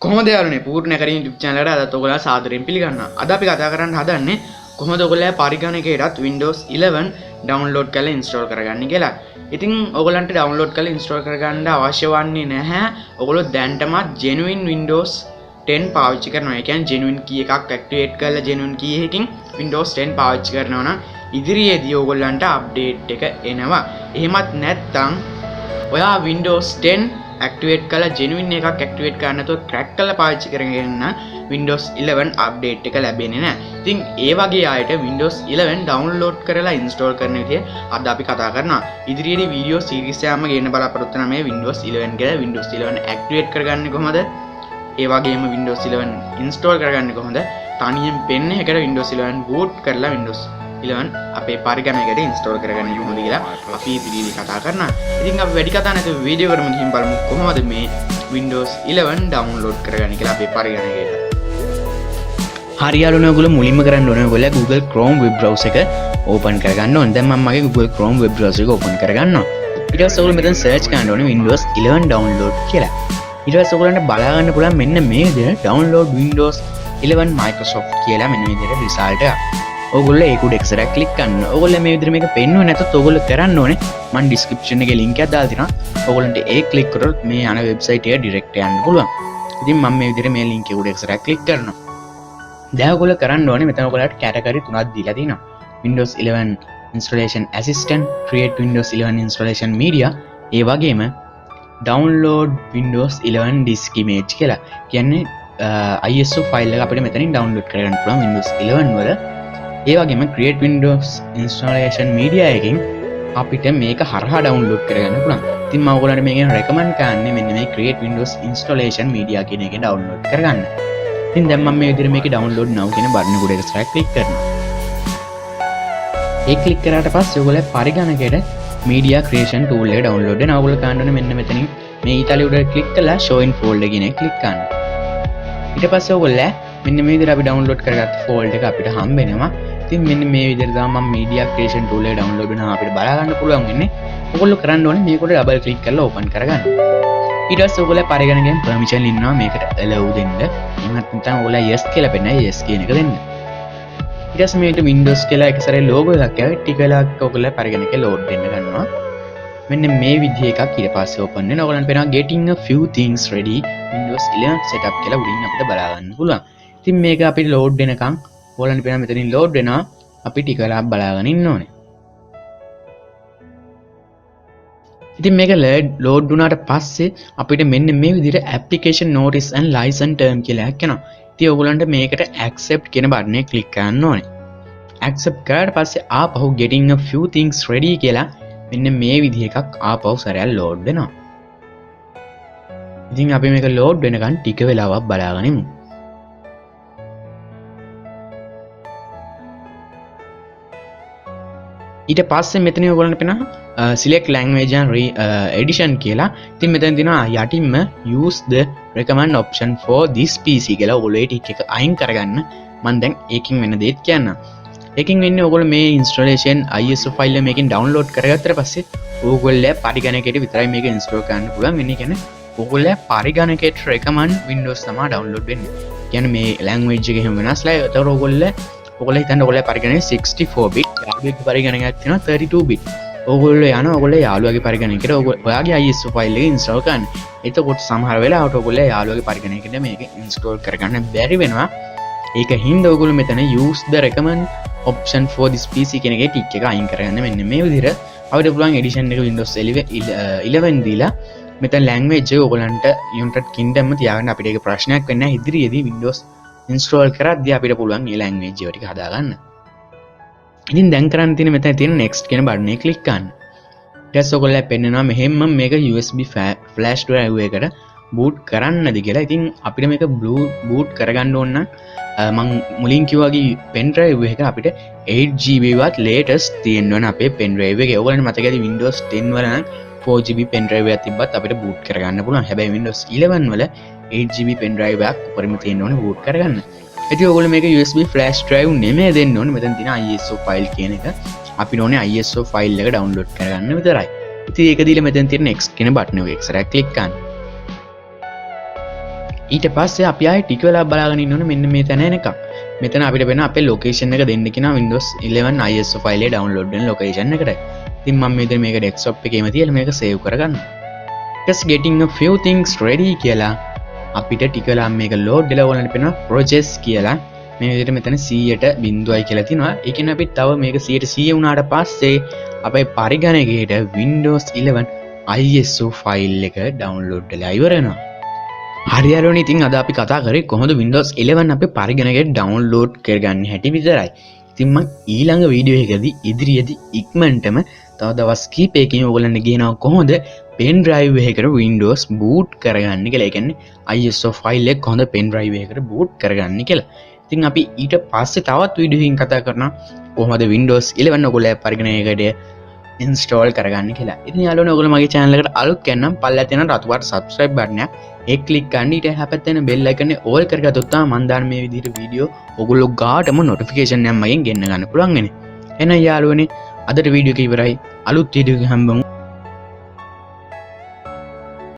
කොහොමද යාළුවනේ පූර්ණ කරින් YouTube channel එකට අදත් ඔයගොල්ලෝ සාදරයෙන් පිළිගන්නවා. අද අපි කතා කරන්න හදන්නේ කොහොමද ඔයගොල්ලෝ පරිගණකයටත් Windows 11 download කරලා install කරගන්නේ කියලා. ඉතින් ඔයගොල්ලන්ට download කරලා install කරගන්න අවශ්‍ය වන්නේ නැහැ. ඔයගොල්ලෝ දැන්ටමත් genuine Windows 10 පාවිච්චි කරනවා. ඒ කියන්නේ genuine key එකක් activate කරලා genuine key එකකින් Windows 10 පාවිච්චි කරනවා නම් ඉදිරියේදී ඔයගොල්ලන්ට update එක එනවා. එහෙමත් නැත්නම් ඔයා Windows 10 activate කළා genuine එකක් activate කරන්න නැතුව crack කරලා පාවිච්චි කරගෙන Windows 11 update එක ලැබෙන්නේ නැහැ. ඉතින් ඒ වගේ අයට Windows 11 download කරලා install කරන විදිය අද අපි කතා කරනවා. ඉදිරියේදී video series එකක්ම ගේන්න බලාපොරොත්තු වෙනා මේ Windows 11 කියලා Windows 11 activate කරගන්නේ කොහොමද? ඒ වගේම Windows 11 install කරගන්නේ කොහොමද? තනියෙන් පෙන්නේ එකට Windows 11 boot කරලා Windows 11 අපේ පරිගණකයට install කරගන්න කොහොමද කියලා අපි ඉදිරියේදී කතා කරනවා. ඉතින් අපි වැඩි කතා නැතුව වීඩියෝ එකටම ගිහින් බලමු කොහොමද මේ Windows 11 download කරගන්නේ කියලා අපේ පරිගණකයට. හරි යාළුවනේ ඔයගොල්ලෝ මුලින්ම කරන්න ඕනේ ඔයගොල්ලෝ Google Chrome web browser එක open කරගන්න ඕනේ. දැන් මම මගේ Google Chrome web browser එක open කරගන්නවා. ඊට පස්සේ ඔයගොල්ලෝ මෙතන search කරන්න ඕනේ Windows 11 download කියලා. ඊට පස්සේ ඔයගොල්ලන්ට බලා ගන්න පුළුවන් මෙන්න මේ විදිහට download Windows 11 Microsoft කියලා මෙන්න මේ විදිහට result එකක්. ඔයගොල්ලෝ ඒක උඩ එක්ස්ට්‍රා ක්ලික් කරන්න. ඔයගොල්ලෝ මේ විදිහට මේක පෙන්වුවේ නැත්නම් ඔයගොල්ලෝ කරන්න ඕනේ මම description එකේ link එකක් දාලා තිනවා. ඔයගොල්ලන්ට ඒක ක්ලික් කරොත් මේ යන වෙබ්සයිට් එක direct යන්න පුළුවන්. ඉතින් මම මේ විදිහට මේ link එක උඩ එක්ස්ට්‍රා ක්ලික් කරනවා. දැන් ඔයගොල්ලෝ කරන්න ඕනේ මෙතන ඔයගොල්ලන්ට category තුනක් දීලා තිනවා. Windows 11 installation assistant, create Windows 11 installation media, ඒ වගේම download Windows 11 disk image කියලා. කියන්නේ ISO file එක අපිට මෙතනින් download කරගන්න පුළුවන් Windows 11 වල. ඒ වගේම create Windows installation media එකකින් අපිට මේක හරහා download කරගන්න පුළුවන්. ඉතින් මම ඔයගොල්ලන්ට මේකෙන් recommend කරන්නේ මෙන්න මේ create Windows installation media කියන එකෙන් download කරගන්න. ඉතින් දැන් මම මේ විදිහට මේකේ download now කියන බටන් එක උඩ එක්ස්ට්‍රා ක්ලික් කරනවා. ඒ ක්ලික් කරාට පස්සේ ඔයගොල්ලෝ පරිගණකයට media creation tool එක download වෙනවා. ඔයගොල්ලෝ ගන්න ඕනේ මෙන්න මෙතනින් මේ ඊතාලිය උඩ ක්ලික් කරලා show in folder කියන එක ක්ලික් කරන්න. ඊට පස්සේ ඔයගොල්ලෝ මෙන්න මේ විදිහට අපි download කරගත්ත folder එක අපිට හම්බ වෙනවා. ඉතින් මෙන්න මේ විදිහට තමයි මම media creation tool එක download වෙනවා අපිට බලා ගන්න පුළුවන් වෙන්නේ. ඔයගොල්ලෝ කරන්න ඕනේ මේක උඩ double click කරලා open කරගන්න. ඊට පස්සේ ඔයගොල්ලෝ පරිගණකයෙන් permission ඉන්නවා මේකට allow දෙන්න. එහෙම නැත්නම් ඔයගොල්ලෝ yes කියලා පෙන්නයි yes කියන එක දෙන්න. ඊට පස්සේ මේකට Windows කියලා එක සැරේ logo එකක් ආවේ ටික වෙලාවක් ඔයගොල්ලෝ පරිගණකේ load වෙන්න ගන්නවා. මෙන්න මේ විදිහ එකක් ඊට පස්සේ open වෙනවා. ඔයගොල්ලන්ට පේනවා getting a few things ready Windows 11 setup කියලා උඩින් අපිට බලා ගන්න පුළුවන්. ඉතින් මේක අපිට load වෙනකන් ඔයගොල්ලන්ට පේනවා මෙතනින් load වෙනවා. අපි ටික වෙලාවක් බලාගෙන ඉන්න ඕනේ. ඉතින් මේක load වුණාට පස්සේ අපිට මෙන්න මේ විදිහට application notice and license term කියලා එකක් එනවා. ඉතින් ඔයගොල්ලන්ට මේකට accept කියන බටන් එක ක්ලික් කරන්න ඕනේ. accept කරාට පස්සේ ආපහු getting a few things ready කියලා මෙන්න මේ විදිහ එකක් ආපහු සැරයක් load වෙනවා. ඉතින් අපි මේක load වෙනකන් ටික වෙලාවක් බලාගෙන ඉමු. ඊට පස්සේ මෙතන ඔයගොල්ලන්ට පේනවා select language and edition කියලා. ඉතින් මෙතන තියෙනවා යටින්ම use the recommend option for this PC කියලා ඔයගොල්ලෝ ඒ ටික එක අයින් කරගන්න. මම දැන් ඒකින් වෙන දේත් කියන්නම්. ඒකින් වෙන්නේ ඔයගොල්ලෝ මේ installation ISO file එක මේකෙන් download කරගත්තට පස්සේ ඔයගොල්ලෝ පරිගණකයට විතරයි මේක install කරන්න පුළුවන්. වෙන්නේ කියන්නේ ඔයගොල්ලෝ පරිගණකයට recommend Windows තමයි download වෙන්නේ. කියන්නේ මේ language එක එහෙම වෙනස්ලා. ඒතකොට ඔයගොල්ලෝ හිතන්න ඔයගොල්ලෝ පරිගණකේ 64 bit යාළුවෙක්ගේ පරිගණකයක් තියෙනවා 32 bit. ඔයගොල්ලෝ යනවා ඔයගොල්ලෝ යාළුවාගේ පරිගණකයට ඔයාගේ ISO file එක install කරන්න. එතකොට සමහර වෙලාවට ඔයගොල්ලෝ යාළුවාගේ පරිගණකයට මේක install කරගන්න බැරි වෙනවා. ඒක හින්දා ඔයගොල්ලෝ මෙතන use the recommend option for this PC කියන එකේ ටික් එක අයින් කරගන්න. මෙන්න මේ විදිහට අපිට පුළුවන් edition එක Windows 11 දීලා මෙතන language එක ඔයගොල්ලන්ට United Kingdom තියාගන්න. අපිට ඒක ප්‍රශ්නයක් වෙන්නේ නැහැ. ඉදිරියේදී Windows install කරද්දී අපිට පුළුවන් මේ language එක ටික හදාගන්න. ඉතින් දැන් කරන්න තියෙන මෙතන තියෙන next කියන බටන් එක ක්ලික් කරන්න. ඊට පස්සේ ඔයගොල්ලෝ පෙන්නනවා මෙහෙම මේක USB flash drive එකකට boot කරන්නද කියලා. ඉතින් අපිට මේක boot කරගන්න ඕන නම් මම මුලින් කිව්වා වගේ pen drive එක අපිට 8GB වත් latest තියෙන්න ඕන අපේ pen drive එකේ. ඔයගොල්ලන්ට මතක ඇති Windows 10 වල නම් 4GB pen drive එකක් තිබ්බත් අපිට boot කරගන්න පුළුවන්. හැබැයි Windows 11 වල 8GB pen drive එකක් උපරිම තියෙන්න ඕනේ boot කරගන්න. ඉතින් ඔයගොල්ලෝ මේක USB flash drive නෙමෙයි දෙන්න ඕනේ. මෙතන තියෙන ISO file කියන එක. අපිට ඕනේ ISO file එක download කරගන්න විතරයි. ඉතින් ඒක දීලා මෙතන තියෙන next කියන බටන් එක එක්සරක් ක්ලික් කරන්න. ඊට පස්සේ අපි ආයේ ටික වෙලා බලාගෙන ඉන්න ඕනේ මෙන්න මේ තැන එනකම්. මෙතන අපිට වෙන අපේ ලොකේෂන් එක දෙන්න කියනවා Windows 11 ISO ෆයිල් එක ඩවුන්ලෝඩ් වෙන ලොකේෂන් එකට. ඉතින් මම මෙතන මේක ඩෙස්ක්ටොප් එකේම තියලා මේක සේව් කරගන්න. just getting a few things ready කියලා අපිට ටික වෙලා මේක load වෙලා ඕනට පේනවා process කියලා. මේ විදිහට මෙතන 100ට බිඳුවයි කියලා තියෙනවා. ඒ කියන්නේ අපි තව මේක 100 වුණාට පස්සේ අපේ පරිගණකයට Windows 11 ISO ෆයිල් එක ඩවුන්ලෝඩ් වෙලා ඉවර වෙනවා. හරි යාළුවනේ, ඉතින් අද අපි කතා කරේ කොහොමද Windows 11 අපේ පරිගණකයට ඩවුන්ලෝඩ් කරගන්න හැටි විතරයි. ඉතින් මම ඊළඟ වීඩියෝ එකකදී ඉදිරියේදී ඉක්මනටම තව දවස් කිහිපයකින් ඔයගොල්ලන්ට කියනවා කොහොමද pen drive එකකට Windows boot කරගන්න කියලා. ඒ කියන්නේ ISO ෆයිල් එක කොහොමද pen drive එකකට boot කරගන්න කියලා. ඉතින් අපි ඊට පස්සේ තවත් වීඩියෝ එකකින් කතා කරනවා කොහොමද Windows 11 ඔයගොල්ලෝ පරිගණකයකට install කරගන්න කියලා. ඉතින් යාළුවනේ, ඔයගොල්ලෝ මගේ channel එකට අලුත් කෙනෙක් පල්ලෙහා තියෙන රතු පාට subscribe button එක ඒක click කරන්න. ඊට හැපැත්තේ තියෙන bell icon එක all කරගත්තොත් තමයි මම දාන මේ විදිහට වීඩියෝ ඔයගොල්ලෝ ගාටම notification එකක් මගෙන් ගෙන්න ගන්න පුළුවන් වෙන්නේ. එහෙනම් යාළුවනේ, අදට වීඩියෝ එක ඉවරයි. අලුත් වීඩියෝ එකකින් හම්බෙමු.